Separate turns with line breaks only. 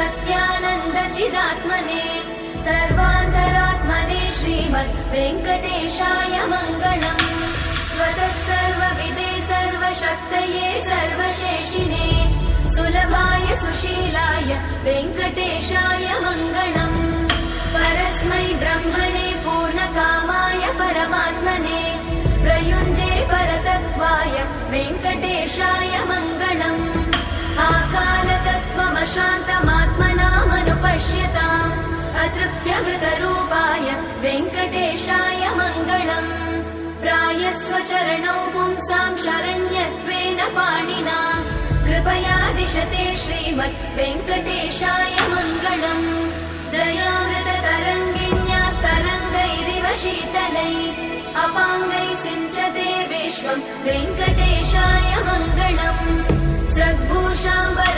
सत्यानन्दचिदात्मने सर्वान्तरात्मने श्रीमद् वेङ्कटेशाय मङ्गलम्। स्वतः सर्वविदे सर्वशक्तये सर्वशेषिणे सुलभाय सुशीलाय वेङ्कटेशाय मङ्गलम्। परस्मै ब्रह्मणे पूर्णकामाय परमात्मने प्रयुञ्जे परतत्त्वाय वेङ्कटेशाय मङ्गलम्। आकालतत्त्वमशान्तमात्मनामनुपश्यताम् अतृप्त्यमृतरूपाय वेङ्कटेशाय मङ्गलम्। प्रायस्वचरणौ पुंसां शरण्यत्वेन पाणिना कृपया दिशते श्रीमद् वेङ्कटेशाय मङ्गलम्। दयामृततरङ्गिण्यास्तरङ्गैरिव शीतलै अपाङ्गैः सिञ्चते विश्वं वेङ्कटेशाय मङ्गलम्। स्रग्भूषाम्बर